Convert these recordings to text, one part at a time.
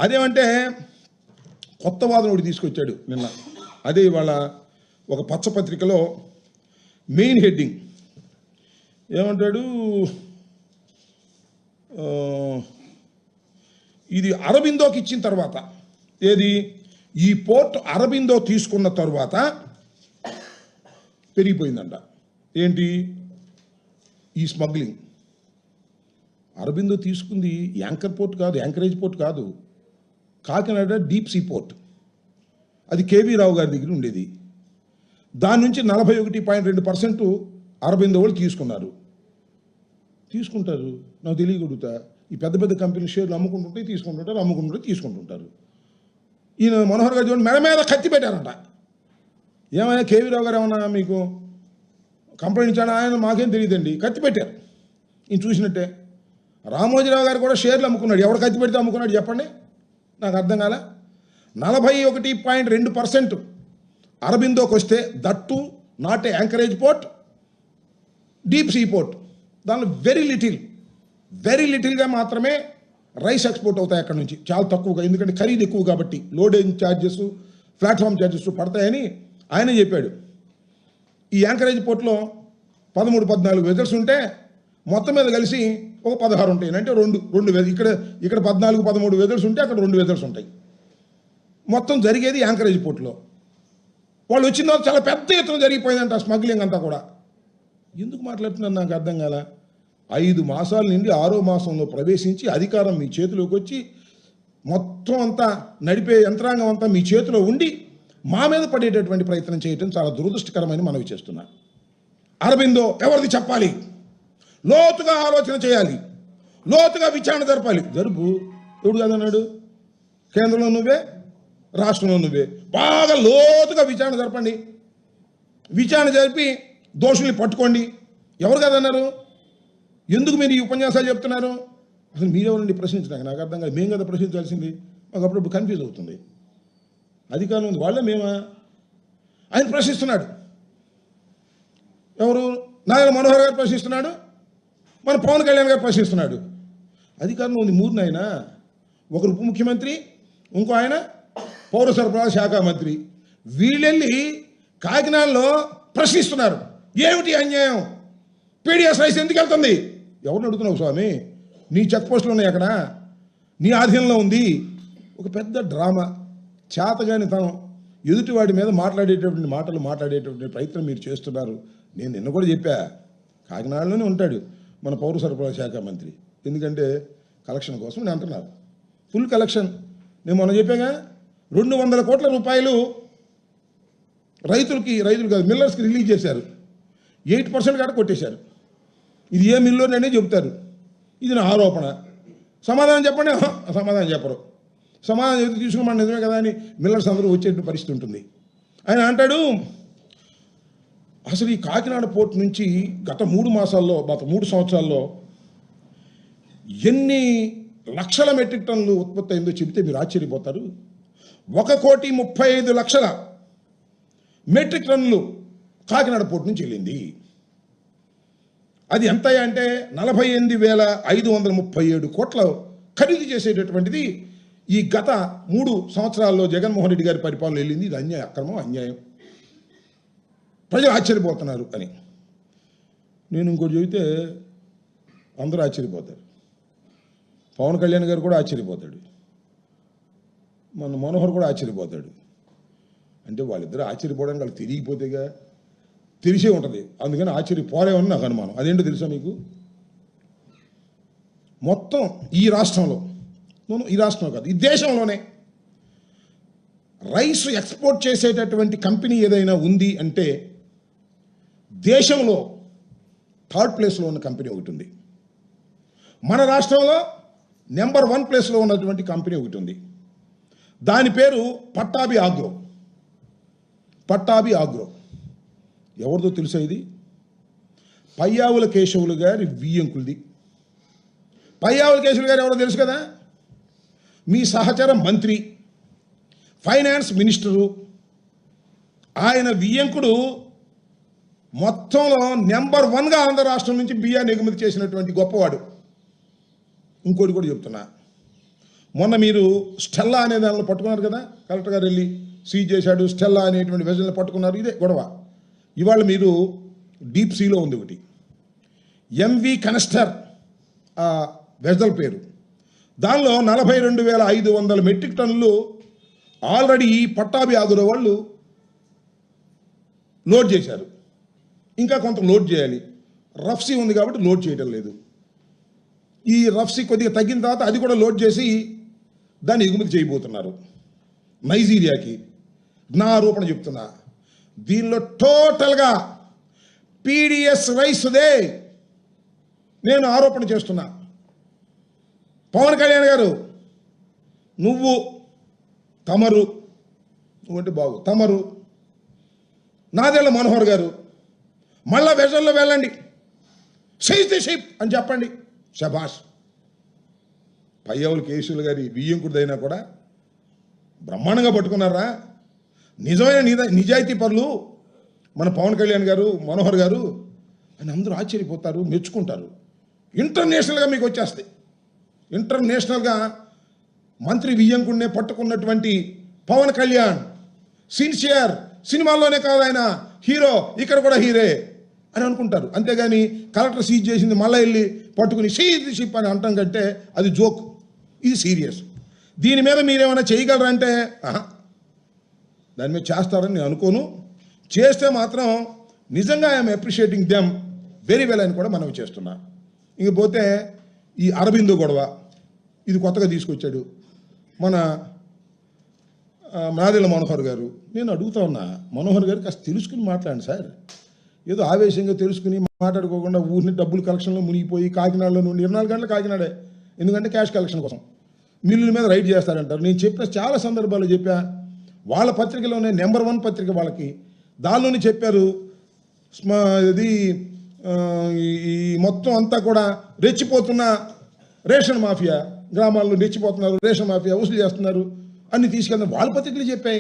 అదేమంటే కొత్త వాదన ఒకటి తీసుకొచ్చాడు నిన్న. అదే ఇవాళ ఒక పచ్చపత్రికలో మెయిన్ హెడ్డింగ్ ఏమంటాడు, ఇది అరబిందోకి ఇచ్చిన తర్వాత, ఏది ఈ పోర్ట్ అరబిందో తీసుకున్న తర్వాత పెరిగిపోయిందంట. ఏంటి ఈ స్మగ్లింగ్? అరబిందో తీసుకుంది యాంకర్ పోర్ట్ కాదు, యాంకరేజ్ పోర్ట్ కాదు, కాకినాడ డీప్ సీ పోర్ట్. అది కేవీ రావు గారి దగ్గర ఉండేది. దాని నుంచి 41.2% అరబిందో వాళ్ళు తీసుకుంటారు. నాకు తెలియగలుగుతా. ఈ పెద్ద పెద్ద కంపెనీ షేర్లు అమ్ముకుంటుంటే తీసుకుంటుంటారు. ఈయన మనోహర్ గారు చూడండి, మెడ మీద కత్తి పెట్టారంట. ఏమైనా కేవీ రావు గారు ఏమన్నా మీకు కంప్లైంట్ ఇచ్చాడు? ఆయన మాకేం తెలియదండి, కత్తి పెట్టారు. ఈయన చూసినట్టే. రామోజీరావు గారు కూడా షేర్లు అమ్ముకున్నాడు. ఎవరు కత్తి పెడితే అమ్ముకున్నాడు చెప్పండి, నాకు అర్థం కాల. 41.2% అరబిందోకి వస్తే, that not a anchorage port, deep sea port. దానిలో వెరీ లిటిల్గా మాత్రమే రైస్ ఎక్స్పోర్ట్ అవుతాయి అక్కడ నుంచి, చాలా తక్కువగా. ఎందుకంటే ఖరీదు ఎక్కువ కాబట్టి లోడింగ్ ఛార్జెస్, ప్లాట్ఫామ్ ఛార్జెస్ పడతాయని ఆయనే చెప్పాడు. ఈ యాంకరేజ్ పోర్ట్లో 13-14 వెజల్స్ ఉంటే మొత్తం మీద కలిసి ఒక 16 ఉంటాయి. అంటే రెండు ఇక్కడ 14-13 వెజల్స్ ఉంటే అక్కడ 2 వెజల్స్ ఉంటాయి. మొత్తం జరిగేది యాంకరేజ్ పోర్ట్లో. వాళ్ళు వచ్చిన తర్వాత చాలా పెద్ద ఎత్తున జరిగిపోయిందంట స్మగ్లింగ్ అంతా కూడా. ఎందుకు మాట్లాడుతున్నారు నాకు అర్థం కాల. 5 మాసాల నుండి 6వ మాసంలో ప్రవేశించి అధికారం మీ చేతిలోకి వచ్చి మొత్తం అంతా నడిపే యంత్రాంగం అంతా మీ చేతిలో ఉండి మా మీద పడేటటువంటి ప్రయత్నం చేయడం చాలా దురదృష్టకరమని మనవి చేస్తున్నా. అరబిందో ఎవరిది చెప్పాలి, లోతుగా ఆలోచన చేయాలి, లోతుగా విచారణ జరపాలి. జరుపు. ఎవడు కాదన్నాడు? కేంద్రంలో నువ్వే, రాష్ట్రంలో నువ్వే. బాగా లోతుగా విచారణ జరపండి. విచారణ జరిపి దోషుల్ని పట్టుకోండి. ఎవరు కాదన్నారు? ఎందుకు మీరు ఈ ఉపన్యాసాలు చెప్తున్నారు? అసలు మీరెవరండి ప్రశ్నించడానికి? నాకు అర్థం కాదు. మేము కదా ప్రశ్నించాల్సింది. మాకు అప్పుడప్పుడు కన్ఫ్యూజ్ అవుతుంది. అధికారం ఉంది, వాళ్ళే మేమా? ఆయన ప్రశ్నిస్తున్నాడు. ఎవరు? నాయన మనోహర్ గారు ప్రశ్నిస్తున్నాడు, మన పవన్ కళ్యాణ్ గారు ప్రశ్నిస్తున్నాడు. అధికారంలో ఉంది మూడు నాయన. ఒకరు ఉప ముఖ్యమంత్రి, ఇంకో ఆయన పౌర సరఫరాల శాఖ మంత్రి. వీళ్ళెళ్ళి కాకినాడలో ప్రశ్నిస్తున్నారు. ఏమిటి అన్యాయం? పీడిఎస్ రైస్ ఎందుకు వెళ్తుంది? ఎవరిని అడుగుతున్నావు స్వామి? నీ చెక్ పోస్టులు ఉన్నాయి అక్కడ, నీ ఆధీనంలో ఉంది. ఒక పెద్ద డ్రామా, చేతగాని తనం, ఎదుటివాడి మీద మాట్లాడేటటువంటి ప్రయత్నం మీరు చేస్తున్నారు. నేను నిన్న కూడా చెప్పా, కాకినాడలోనే ఉంటాడు మన పౌర సరఫరాల శాఖ మంత్రి. ఎందుకంటే కలెక్షన్ కోసం నేను అంటున్నారు. Full collection. నేను మొన్న చెప్పాగా, 200 కోట్ల రూపాయలు రైతులు కాదు మిల్లర్స్కి రిలీజ్ చేశారు. 8% కాడ కొట్టేశారు. ఇది ఏ మిల్లోననే చెబుతారు. ఇది నా ఆరోపణ. సమాధానం చెప్పండి. సమాధానం చెప్పరు. సమాధానం చెబితే తీసుకుని నిజమే కదా అని మిల్లర్స్ అందరూ వచ్చేటువంటి పరిస్థితి ఉంటుంది. ఆయన అంటాడు, అసలు ఈ కాకినాడ పోర్ట్ నుంచి గత 3 సంవత్సరాల్లో ఎన్ని లక్షల మెట్రిక్ టన్నులు ఉత్పత్తి అయిందో చెబితే మీరు ఆశ్చర్యపోతారు. 1,35,00,000 మెట్రిక్ టన్నులు కాకినాడ పోర్ట్ నుంచి వెళ్ళింది. అది ఎంత అంటే 48,537 కోట్ల ఖరీదు చేసేటటువంటిది ఈ గత 3 సంవత్సరాల్లో జగన్మోహన్ రెడ్డి గారి పరిపాలన వెళ్ళింది. ఇది అన్యాయం, అక్రమం, అన్యాయం. ప్రజలు ఆశ్చర్యపోతున్నారు అని నేను ఇంకోటి చెబితే అందరూ ఆశ్చర్యపోతారు. పవన్ కళ్యాణ్ గారు కూడా ఆశ్చర్యపోతాడు, మన మనోహర్ కూడా ఆశ్చర్యపోతాడు. అంటే వాళ్ళిద్దరూ ఆశ్చర్యపోవడానికి వాళ్ళు తెలియకపోతేగా, తెలిసే ఉంటుంది. అందుకని ఆశ్చర్యపోలేమని నాకు అనుమానం. అదేంటో తెలుసా మీకు? మొత్తం ఈ రాష్ట్రంలో కాదు, ఈ దేశంలోనే రైస్ ఎక్స్పోర్ట్ చేసేటటువంటి కంపెనీ ఏదైనా ఉంది అంటే దేశంలో 3rd ప్లేస్లో ఉన్న కంపెనీ ఒకటి ఉంది. మన రాష్ట్రంలో నెంబర్ 1 ప్లేస్లో ఉన్నటువంటి కంపెనీ ఒకటి ఉంది. దాని పేరు పట్టాభి ఆగ్రో. ఎవరిదో తెలుసా? ఇది పయ్యావుల కేశవులు గారి వియ్యంకులది. పయ్యావుల కేశవులు గారు ఎవరో తెలుసు కదా? మీ సహచర మంత్రి, ఫైనాన్స్ మినిస్టరు. ఆయన వియ్యంకుడు మొత్తంలో నెంబర్ 1గా ఆంధ్ర రాష్ట్రం నుంచి బియ్యాన్ని ఎగుమతి చేసినటువంటి గొప్పవాడు. ఇంకోటి కూడా చెప్తున్నా, మొన్న మీరు స్టెల్లా అనే దానిలో పట్టుకున్నారు కదా, కలెక్టర్ గారు వెళ్ళి సీజ్ చేశాడు, స్టెల్లా అనేటువంటి వెజల్ని పట్టుకున్నారు, ఇదే గొడవ. ఇవాళ మీరు డీప్ సీలో ఉంది ఒకటి, ఎంవి కనస్టర్ వెజల్ పేరు, దానిలో 42,500 మెట్రిక్ టన్నులు ఆల్రెడీ పట్టాభి ఆగుర వాళ్ళు లోడ్ చేశారు. ఇంకా కొంత లోడ్ చేయాలి, రఫ్సీ ఉంది కాబట్టి లోడ్ చేయడం లేదు. ఈ రఫ్సీ కొద్దిగా తగ్గిన తర్వాత అది కూడా లోడ్ చేసి దాన్ని ఎగుమతి చేయబోతున్నారు నైజీరియాకి. నా ఆరోపణ చెప్తున్నా, దీనిలో టోటల్గా పీడిఎస్ రైస్దే నేను ఆరోపణ చేస్తున్నా. పవన్ కళ్యాణ్ గారు, నువ్వంటే బాగు తమరు, నాదెళ్ల మనోహర్ గారు మళ్ళా వెజల్లో వెళ్ళండి, సైజ్ ది షిప్ అని చెప్పండి, శభాష్. పయ్యవులు కేసులు గారి బియ్యంకుడిదైనా కూడా బ్రహ్మాండంగా పట్టుకున్నారా. నిజమైన నిజాయితీ పరులు మన పవన్ కళ్యాణ్ గారు, మనోహర్ గారు అని అందరూ ఆశ్చర్యపోతారు, మెచ్చుకుంటారు. ఇంటర్నేషనల్గా మీకు వచ్చేస్తాయి. ఇంటర్నేషనల్గా మంత్రి బియ్యంకుడినే పట్టుకున్నటువంటి పవన్ కళ్యాణ్ సిన్సియర్, సినిమాల్లోనే కాదు ఆయన హీరో, ఇక్కడ కూడా హీరే అని అనుకుంటారు. అంతేగాని కలెక్టర్ సీజ్ చేసింది మళ్ళీ వెళ్ళి పట్టుకుని సీజ్ షిప్ అని అంటాం కంటే అది జోక్, ఇది సీరియస్. దీని మీద మీరేమైనా చేయగలరంటే దాని మీద చేస్తారని నేను అనుకోను. చేస్తే మాత్రం నిజంగా I'm appreciating them very well అని కూడా మనం చేస్తున్నా. ఇంకపోతే ఈ అరబిందో గొడవ, ఇది కొత్తగా తీసుకొచ్చాడు మన నాదెళ్ల మనోహర్ గారు. నేను అడుగుతా ఉన్నా, మనోహర్ గారు కాస్త తెలుసుకుని మాట్లాడండి సార్. ఏదో ఆవేశంగా తెలుసుకుని మాట్లాడుకోకుండా ఊరిని డబ్బులు కలెక్షన్లో మునిగిపోయి కాకినాడలో నుండి 24 గంటలు కాకినాడే, ఎందుకంటే క్యాష్ కలెక్షన్ కోసం మిల్లుల మీద రైడ్ చేస్తారంటారు. నేను చెప్పిన చాలా సందర్భాల్లో చెప్పా, వాళ్ళ పత్రికలోనే నెంబర్ 1 పత్రిక వాళ్ళకి, దానిలోనే చెప్పారు. ఇది ఈ మొత్తం అంతా కూడా రెచ్చిపోతున్న రేషన్ మాఫియా, గ్రామాల్లో రెచ్చిపోతున్నారు, రేషన్ మాఫియా వసూలు చేస్తున్నారు అన్ని తీసుకెళ్తున్నారు, వాళ్ళ పత్రికలు చెప్పాయి.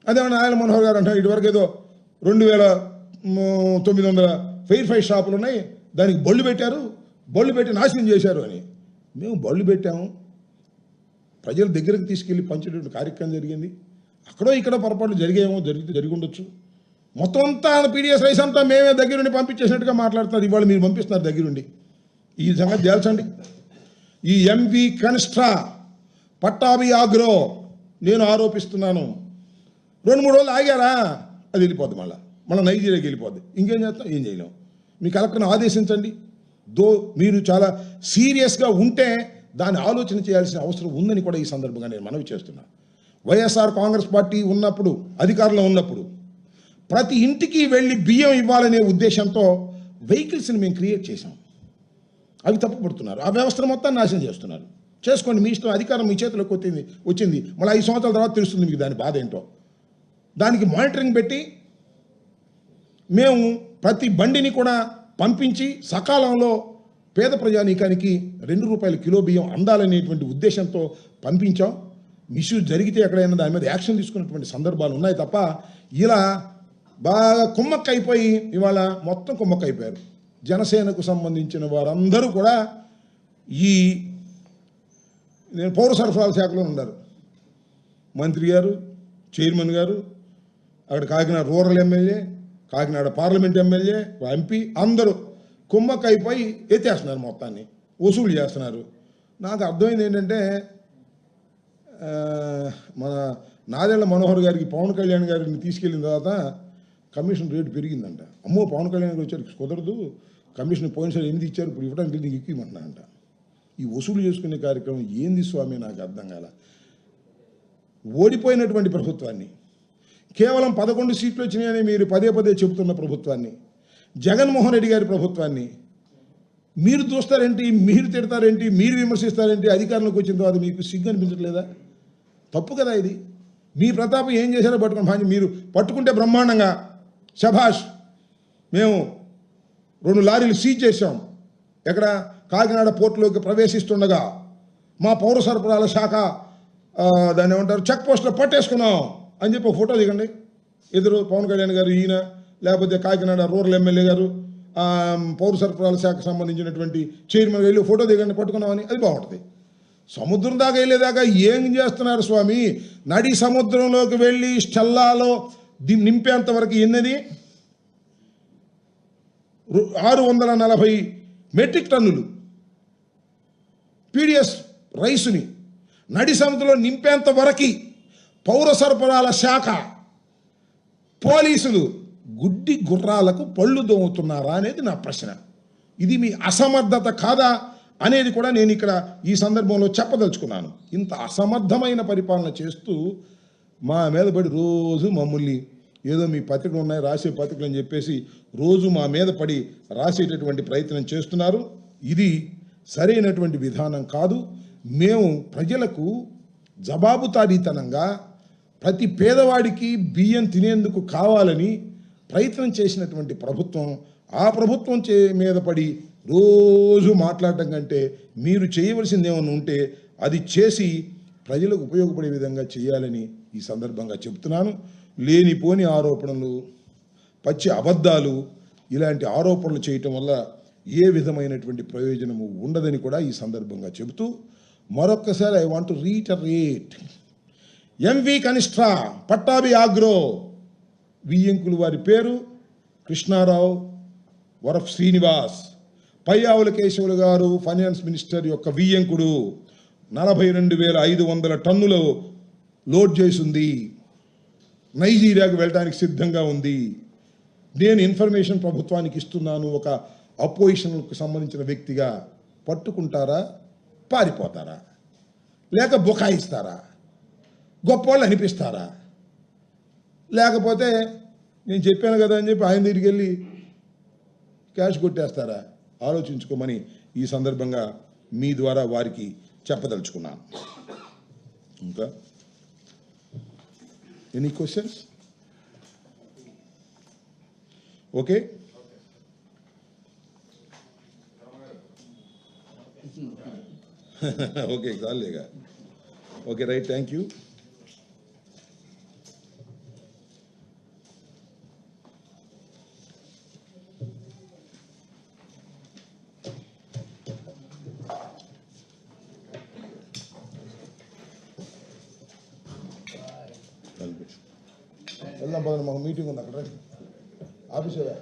అదేమన్నా నారాయణ మనోహర్ గారు అంటారు ఇటువరకు ఏదో 2,900 ఫెయిర్ ఫైవ్ షాపులు ఉన్నాయి, దానికి బళ్ళు పెట్టారు, బళ్ళు పెట్టి నాశనం చేశారు అని. మేము బళ్ళు పెట్టాము, ప్రజల దగ్గరకు తీసుకెళ్ళి పంచేటువంటి కార్యక్రమం జరిగింది. అక్కడో ఇక్కడ పొరపాట్లు జరిగి ఉండొచ్చు. మొత్తం అంతా పీడిఎస్ రైస్ అంతా మేమే దగ్గరుండి పంపించేసినట్టుగా మాట్లాడుతున్నారు. ఇవాళ మీరు పంపిస్తున్నారు దగ్గరుండి. ఈ సంగతి తేల్చండి. ఈ ఎంవి కన్స్ట్రా పట్టాభి ఆగ్రో నేను ఆరోపిస్తున్నాను. 2-3 రోజులు ఆగారా అది వెళ్ళిపోద్ది, మళ్ళీ నైజీరియాకి వెళ్ళిపోద్ది. ఇంకేం చేస్తాం, ఏం చేయలేం. మీ కలెక్టర్ని ఆదేశించండి. మీరు చాలా సీరియస్గా ఉంటే దాన్ని ఆలోచన చేయాల్సిన అవసరం ఉందని కూడా ఈ సందర్భంగా నేను మనవి చేస్తున్నా. వైఎస్ఆర్ కాంగ్రెస్ పార్టీ ఉన్నప్పుడు, అధికారంలో ఉన్నప్పుడు ప్రతి ఇంటికి వెళ్ళి బియ్యం ఇవ్వాలనే ఉద్దేశంతో వెహికల్స్ని మేము క్రియేట్ చేశాం. అవి తప్పుపడుతున్నారు, ఆ వ్యవస్థను మొత్తం నాశనం చేస్తున్నారు. చేసుకోండి, మీ ఇష్టం, అధికారం మీ చేతిలోకి వచ్చింది. మళ్ళీ 5 సంవత్సరాల తర్వాత తెలుస్తుంది మీకు దాని బాధ ఏంటో. దానికి మానిటరింగ్ పెట్టి మేము ప్రతి బండిని కూడా పంపించి సకాలంలో పేద ప్రజానీకానికి 2 రూపాయల కిలో బియ్యం అందాలనేటువంటి ఉద్దేశంతో పంపించాం. మిస్యూజ్ జరిగితే ఎక్కడైనా దాని మీద యాక్షన్ తీసుకున్నటువంటి సందర్భాలు ఉన్నాయి తప్ప ఇలా బాగా కుమ్మక్కైపోయి ఇవాళ మొత్తం కుమ్మక్కైపోయారు. జనసేనకు సంబంధించిన వారందరూ కూడా నేను పౌర సరఫరాల శాఖలో ఉన్నారు. మంత్రి గారు, చైర్మన్ గారు, అక్కడ Kakinada rural MLA, Kakinada parliament MLA, MP అందరూ కుమ్మక్కైపోయి ఎత్తేస్తున్నారు, మొత్తాన్ని వసూలు చేస్తున్నారు. నాకు అర్థమైంది ఏంటంటే మన నాదెళ్ల మనోహర్ గారికి పవన్ కళ్యాణ్ గారిని తీసుకెళ్ళిన తర్వాత కమిషన్ రేటు పెరిగిందంట. అమ్మో పవన్ కళ్యాణ్ గారు వచ్చారు, కుదరదు, కమిషన్ పోయినసారి 8 ఇచ్చారు, ఇప్పుడు ఇవ్వడానికి నీకు ఎక్కువమంటున్నారంట. ఈ వసూలు చేసుకునే కార్యక్రమం ఏంది స్వామి, నాకు అర్థం కాల. ఓడిపోయినటువంటి ప్రభుత్వాన్ని, కేవలం 11 సీట్లు వచ్చినాయని మీరు పదే చెబుతున్న ప్రభుత్వాన్ని, జగన్మోహన్ రెడ్డి గారి ప్రభుత్వాన్ని మీరు చూస్తారేంటి, మీరు తిడతారేంటి, మీరు విమర్శిస్తారేంటి? అధికారంలోకి వచ్చిన తర్వాత మీకు సిగ్గు అనిపించట్లేదా? తప్పు కదా ఇది. మీ ప్రతాపం ఏం చేశారో పట్టుకుని మీరు పట్టుకుంటే బ్రహ్మాండంగా శభాష్. మేము 2 లారీలు సీజ్ చేశాం. ఎక్కడ? కాకినాడ పోర్టులోకి ప్రవేశిస్తుండగా మా పౌర సరఫరాల శాఖ దాన్ని ఏమంటారు చెక్ పోస్ట్లో పట్టేసుకున్నాం అని చెప్పి ఒక ఫోటో దిగండి. ఎదురు పవన్ కళ్యాణ్ గారు, ఈయన, లేకపోతే కాకినాడ రూరల్ ఎమ్మెల్యే గారు, పౌర సరఫరాల శాఖకు సంబంధించినటువంటి చైర్మన్ వెళ్ళి ఫోటో దిగండి పట్టుకున్నామని, అది బాగుంటుంది. సముద్రం దాకా వెళ్ళేదాకా ఏం చేస్తున్నారు స్వామి? నడి సముద్రంలోకి వెళ్ళి స్టెల్లాలో నింపేంత వరకు ఎన్నది 640 మెట్రిక్ టన్నులు పీడిఎస్ రైసుని నడి సముద్రంలో నింపేంత వరకు పౌర సరఫరాల శాఖ పోలీసులు గుడ్డి గుర్రాలకు పళ్ళు దోముతున్నారా అనేది నా ప్రశ్న. ఇది మీ అసమర్థత కాదా అనేది కూడా నేను ఇక్కడ ఈ సందర్భంలో చెప్పదలుచుకున్నాను. ఇంత అసమర్థమైన పరిపాలన చేస్తూ మా మీద పడి రోజు మమ్మల్ని ఏదో మీ పత్రికలు ఉన్నాయి రాసే పత్రికలు అని చెప్పేసి రోజు మా మీద పడి రాసేటటువంటి ప్రయత్నం చేస్తున్నారు. ఇది సరైనటువంటి విధానం కాదు. మేము ప్రజలకు జవాబుదారీతనంగా ప్రతి పేదవాడికి బియ్యం తినేందుకు కావాలని ప్రయత్నం చేసినటువంటి ప్రభుత్వం, ఆ ప్రభుత్వం మీద పడి రోజు మాట్లాడటం కంటే మీరు చేయవలసింది ఏమైనా ఉంటే అది చేసి ప్రజలకు ఉపయోగపడే విధంగా చేయాలని ఈ సందర్భంగా చెబుతున్నాను. లేనిపోని ఆరోపణలు, పచ్చి అబద్ధాలు, ఇలాంటి ఆరోపణలు చేయటం వల్ల ఏ విధమైనటువంటి ప్రయోజనము ఉండదని కూడా ఈ సందర్భంగా చెబుతూ మరొక్కసారి I want to reiterate, MV కనిష్ట్రా పట్టాభి ఆగ్రో వియ్యంకులు వారి పేరు కృష్ణారావు వరఫ్ శ్రీనివాస్, పయ్యావుల కేశవులు గారు ఫైనాన్స్ మినిస్టర్ యొక్క వియ్యంకుడు 42,500 టన్నులు లోడ్ చేసింది, నైజీరియాకు వెళ్ళడానికి సిద్ధంగా ఉంది. నేను ఇన్ఫర్మేషన్ ప్రభుత్వానికి ఇస్తున్నాను ఒక అపోజిషన్కు సంబంధించిన వ్యక్తిగా. పట్టుకుంటారా, పారిపోతారా, లేక బుకాయిస్తారా, గొప్పవాళ్ళు అనిపిస్తారా, లేకపోతే నేను చెప్పాను కదా అని చెప్పి ఆయన దగ్గరికి వెళ్ళి క్యాష్ కొట్టేస్తారా? ఆలోచించుకోమని ఈ సందర్భంగా మీ ద్వారా వారికి చెప్పదలుచుకున్నాను. ఇంకా ఎనీ క్వశ్చన్స్? ఓకే, ఓకే చాలేగా. Okay right, thank you. వెళ్దాం పదండి, మాకు మీటింగ్ ఉంది అక్కడ. ఆఫీస్ ఎవరు